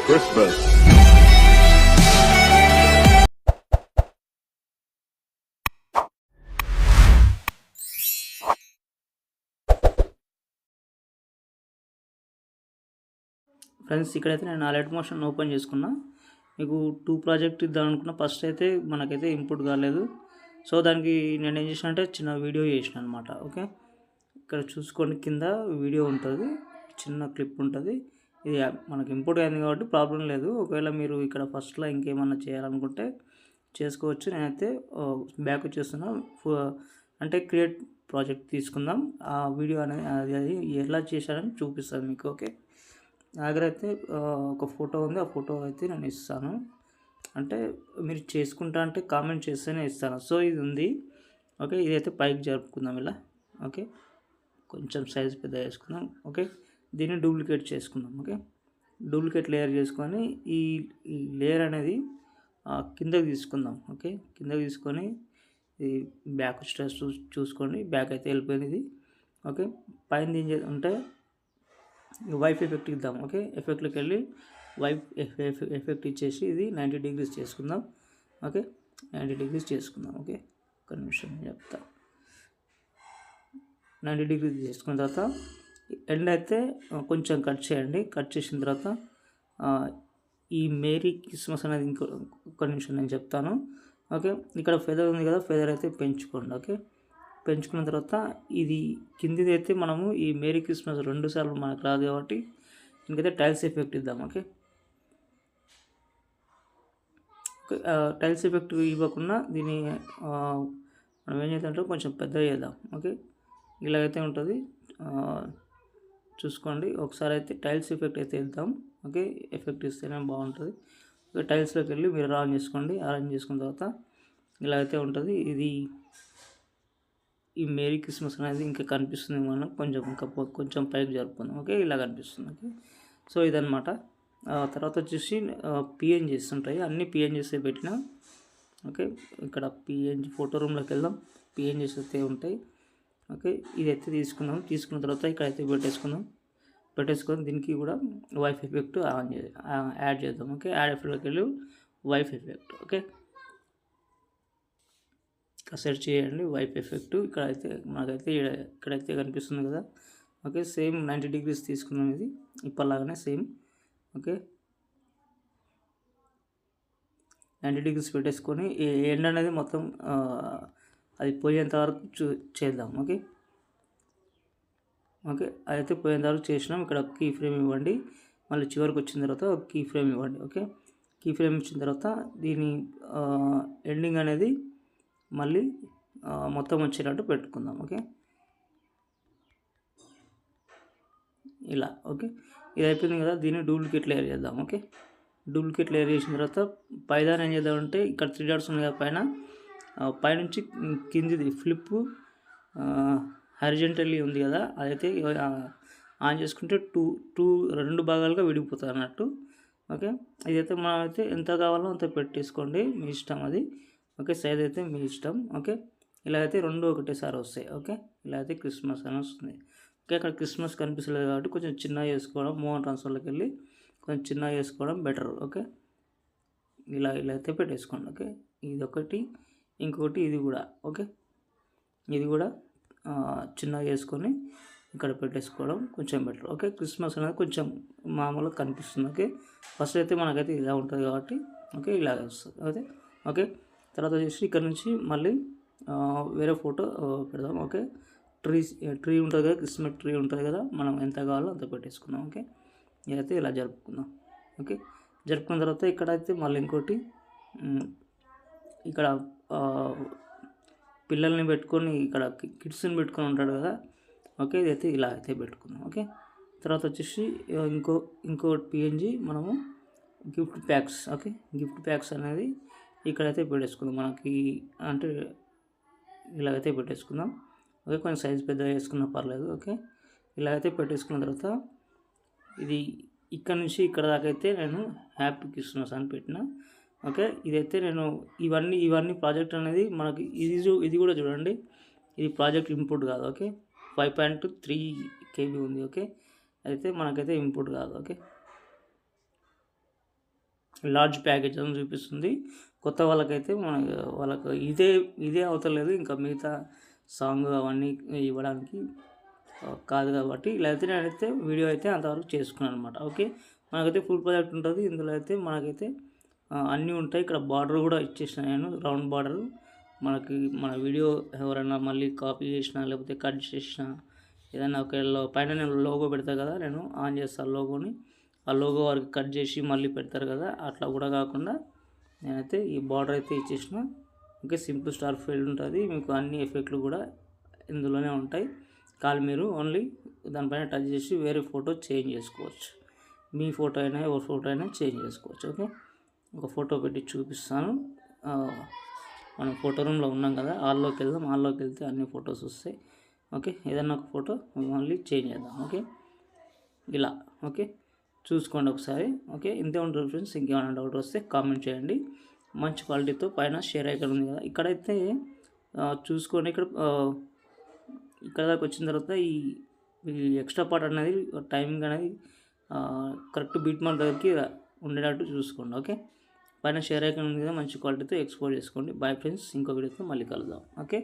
Christmas. Friends, ఇక్కడైతే నేను alert motion open చేసుకున్నా. మీకు 2 ప్రాజెక్ట్ ఇద్దాం అనుకున్నా. ఫస్ట్ అయితే మనకైతే ఇంపుట్ కాలేదు. సో దానికి నేను ఏం చేసిన అంటే చిన్న వీడియో చేసిన అనమాట. ఓకే, ఇక్కడ చూసుకోండి, కింద వీడియో ఉంటుంది, చిన్న క్లిప్ ఉంటుంది. ఇది మనకి ఇంపుట్ అయింది కాబట్టి ప్రాబ్లం లేదు. ఒకవేళ మీరు ఇక్కడ ఫస్ట్లో ఇంకేమన్నా చేయాలనుకుంటే చేసుకోవచ్చు. నేనైతే బ్యాక్ వచ్చేస్తున్నా. అంటే క్రియేట్ ప్రాజెక్ట్ తీసుకుందాం. ఆ వీడియో అనేది అది ఎలా చేశారని చూపిస్తాను మీకు. ఓకే, నా దగ్గర అయితే ఒక ఫోటో ఉంది. ఆ ఫోటో అయితే నేను ఇస్తాను. అంటే మీరు చేసుకుంటా అంటే కామెంట్ చేస్తేనే ఇస్తాను. సో ఇది ఉంది. ఓకే, ఇదైతే పైకి జరుపుకుందాం ఇలా. ఓకే, కొంచెం సైజ్ పెద్ద చేసుకుందాం. ఓకే, దీన్ని డూప్లికేట్ చేసుకుందాం. ఓకే, డూప్లికేట్ లేయర్ చేసుకొని ఈ లేయర్ అనేది కిందకి తీసుకుందాం. ఓకే, కిందకి తీసుకొని ఈ బ్యాక్ స్ట్రెస్ చూసుకోండి. బ్యాక్ అయితే వెళ్ళిపోయింది ఇది. ఓకే, పైన ఏం ఉంటే వైఫ్ ఎఫెక్ట్ ఇద్దాం. ఓకే, ఎఫెక్ట్లోకి వెళ్ళి వైఫ్ ఎఫెక్ట్ ఇచ్చేసి ఇది 90 degrees చేసుకుందాం. ఓకే, 90 degrees చేసుకుందాం. ఓకే, ఒక నిమిషం చెప్తా. 90 degrees చేసుకున్న తర్వాత ఎండ్ అయితే కొంచెం కట్ చేయండి. కట్ చేసిన తర్వాత ఈ మేరీ క్రిస్మస్ అనేది ఒక్క నిమిషం నేను చెప్తాను. ఓకే, ఇక్కడ ఫెదర్ ఉంది కదా, ఫెదర్ అయితే పెంచుకోండి. ఓకే, పెంచుకున్న తర్వాత ఇది కిందిది అయితే మనము ఈ మేరీ క్రిస్మస్ 2 సార్లు మనకు రాదు కాబట్టి ఇంకైతే టైల్స్ ఎఫెక్ట్ ఇద్దాం. ఓకే, టైల్స్ ఎఫెక్ట్ ఇవ్వకుండా దీన్ని మనం ఏం చేద్దామంటే కొంచెం పెద్దగా చేద్దాం. ఓకే, ఇలాగైతే ఉంటుంది, చూసుకోండి. ఒకసారి అయితే టైల్స్ ఎఫెక్ట్ అయితే ఇద్దాం. ఓకే, ఎఫెక్ట్ ఇస్తేనే బాగుంటుంది. ఓకే, టైల్స్లోకి వెళ్ళి మీరు ఆన్ చేసుకోండి. ఆన్ చేసుకున్న తర్వాత ఇలాగైతే ఉంటుంది. ఇది ఈ మేరీ క్రిస్మస్ అనేది ఇంకా కనిపిస్తుంది మనం కొంచెం పైకి జరుపుకుందాం. ఓకే, ఇలా కనిపిస్తుంది. ఓకే, సో ఇదనమాట. తర్వాత వచ్చేసి పిఎన్జీస్ ఉంటాయి, అన్ని పిఎన్జీస్ పెట్టిన. ఓకే, ఇక్కడ పిఎన్జీ ఫోటో రూమ్లోకి వెళ్దాం. పిఎన్జీస్ అయితే ఉంటాయి. ఓకే, ఇదైతే తీసుకున్నాం. తీసుకున్న తర్వాత ఇక్కడైతే పెట్టేసుకొని దీనికి కూడా వైఫ్ ఎఫెక్ట్ యాడ్ చేద్దాం. ఓకే, యాడ్ ఎఫెక్ట్లోకి వెళ్ళి వైఫ్ ఎఫెక్ట్. ఓకే, సెర్చ్ చేయండి వైఫ్ ఎఫెక్ట్. ఇక్కడైతే కనిపిస్తుంది కదా. ఓకే, సేమ్ 90 degrees తీసుకున్నాం. ఇది ఇప్పటిలాగానే సేమ్. ఓకే, 90 degrees పెట్టేసుకొని ఎండ్ అనేది మొత్తం అది పోయేంత వరకు చేద్దాం. ఓకే, ఓకే, అయితే పోయేంత వరకు చేసినాం. ఇక్కడ కీ ఫ్రేమ్ ఇవ్వండి. మళ్ళీ చివరికి వచ్చిన తర్వాత కీ ఫ్రేమ్ ఇవ్వండి. ఓకే, కీ ఫ్రేమ్ ఇచ్చిన తర్వాత దీని ఎండింగ్ అనేది మళ్ళీ మొత్తం వచ్చేటట్టు పెట్టుకుందాం. ఓకే, ఇలా. ఓకే, ఇది అయిపోయింది కదా. దీన్ని డూప్లికేట్ లేయర్ చేద్దాం. ఓకే, డూప్లికేట్ లేయర్ చేసిన తర్వాత పైదాన్ని ఏం చేద్దామంటే ఇక్కడ 3 dots ఉన్నాయి కదా, పైనుంచి కిందిది ఫ్లిప్ హారిజెంటల్లీ ఉంది కదా, అదైతే ఆన్ చేసుకుంటే రెండు భాగాలుగా విడిపోతుంది అన్నట్టు. ఓకే, ఇదైతే మనం అయితే ఎంత కావాలో అంత పెట్టేసుకోండి, మీ ఇష్టం అది. ఓకే, సైజ్ అయితే మీ ఇష్టం. ఓకే, ఇలా అయితే 2 ఒకటేసారి వస్తాయి. ఓకే, ఇలా అయితే క్రిస్మస్ అని వస్తుంది. ఓకే, అక్కడ క్రిస్మస్ కనిపిస్తలేదు కాబట్టి కొంచెం చిన్నగా చేసుకోవడం, మూవ్ ట్రాన్స్ఫర్లోకి వెళ్ళి కొంచెం చిన్నగా చేసుకోవడం బెటర్. ఓకే, ఇలా అయితే పెట్టేసుకోండి. ఓకే, ఇది ఒకటి, ఇంకొకటి ఇది కూడా. ఓకే, ఇది కూడా చిన్నగా చేసుకొని ఇక్కడ పెట్టేసుకోవడం కొంచెం బెటర్. ఓకే, క్రిస్మస్ అనేది కొంచెం మామూలుగా కనిపిస్తుంది. ఓకే, ఫస్ట్ అయితే మనకైతే ఇలా ఉంటుంది కాబట్టి ఓకే, ఇలాగే వస్తుంది. అదే. ఓకే, తర్వాత వచ్చేసి ఇక్కడ నుంచి మళ్ళీ వేరే ఫోటో పెడదాం. ఓకే, ట్రీ ఉంటుంది కదా, క్రిస్మస్ ట్రీ ఉంటుంది కదా, మనం ఎంత కావాలో అంత పెట్టేసుకుందాం. ఓకే, ఇదైతే ఇలా జరుపుకుందాం. ఓకే, జరుపుకున్న తర్వాత ఇక్కడైతే మళ్ళీ ఇంకోటి, ఇక్కడ పిల్లల్ని పెట్టుకొని ఇక్కడ కిడ్స్ని పెట్టుకొని ఉంటాడు కదా. ఓకే, ఇదైతే ఇలా అయితే పెట్టుకుందాం. ఓకే, తర్వాత వచ్చేసి ఇంకో పిఎన్జీ మనము gift packs. Okay, gift packs అనేది ఇక్కడైతే పెట్టేసుకుందాం. మనకి అంటే ఇలాగైతే పెట్టేసుకుందాం. ఓకే, కొంచెం సైజ్ పెద్దగా వేసుకున్నా పర్లేదు. ఓకే, ఇలా అయితే పెట్టేసుకున్న తర్వాత ఇది ఇక్కడ నుంచి ఇక్కడ దాకా అయితే నేను హ్యాపీ క్రిస్మస్ అని పెట్టిన. ఓకే, ఇదైతే నేను ఇవన్నీ ప్రాజెక్ట్ అనేది మనకి ఇది కూడా చూడండి, ఇది ప్రాజెక్ట్ ఇంపుట్ కాదు. ఓకే, 5.3 KB ఉంది. ఓకే, అయితే మనకైతే ఇంపుట్ కాదు. ఓకే, లార్జ్ ప్యాకేజ్ అని చూపిస్తుంది. కొత్త వాళ్ళకైతే వాళ్ళకు ఇదే అవుతలేదు, ఇంకా మిగతా సాంగ్ అవన్నీ ఇవ్వడానికి కాదు కాబట్టి ఇలా అయితే నేనైతే వీడియో అయితే అంతవరకు చేసుకున్నాను అనమాట. ఓకే, మనకైతే ఫుల్ ప్రాజెక్ట్ ఉంటుంది. ఇందులో అయితే మనకైతే అన్నీ ఉంటాయి. ఇక్కడ బార్డర్ కూడా ఇచ్చేసిన నేను, రౌండ్ బార్డర్. మన వీడియో ఎవరైనా మళ్ళీ కాపీ చేసినా లేకపోతే కట్ చేసినా ఏదైనా ఒక పైన నేను లోగో పెడతా కదా, నేను ఆన్ చేస్తాను లోగోని. ఆ లోగో వారికి కట్ చేసి మళ్ళీ పెడతారు కదా, అట్లా కూడా కాకుండా నేనైతే ఈ బార్డర్ అయితే ఇచ్చేసిన. ఓకే, సింపుల్ స్టార్ ఫీల్డ్ ఉంటుంది. మీకు అన్ని ఎఫెక్ట్లు కూడా ఇందులోనే ఉంటాయి. మీరు ఓన్లీ దానిపైన టచ్ చేసి వేరే ఫోటో చేంజ్ చేసుకోవచ్చు. మీ ఫోటో అయినా ఎవరి ఫోటో అయినా చేంజ్ చేసుకోవచ్చు. ఓకే, ఒక ఫోటో పెట్టి చూపిస్తాను. మనం ఫోటో రూమ్లో ఉన్నాం కదా, హాల్లోకి వెళ్దాం. హాల్లోకి వెళ్తే అన్ని ఫొటోస్ వస్తాయి. ఓకే, ఏదన్నా ఒక ఫోటో ఓన్లీ చేంజ్ చేద్దాం. ఓకే, ఇలా. ఓకే, చూసుకోండి ఒకసారి. ఓకే, ఇంతే ఉంటుంది ఫ్రెండ్స్. ఇంకేమైనా డౌట్ వస్తే కామెంట్ చేయండి. మంచి క్వాలిటీతో పైన షేర్ ఐకాన్ ఉంది కదా, ఇక్కడైతే చూసుకోండి. ఇక్కడ దాకా వచ్చిన తర్వాత ఈ ఎక్స్ట్రా పార్ట్ అనేది టైమింగ్ అనేది కరెక్ట్ బీట్ మార్క్ దగ్గరికి ఉండేటట్టు చూసుకోండి. ఓకే, పైన షేర్ ఐకాన్ ఉంది కదా, మంచి క్వాలిటీతో ఎక్స్పోర్ట్ చేసుకోండి. బై ఫ్రెండ్స్, ఇంకో వీడియోతో మళ్ళీ కలుద్దాం. ఓకే.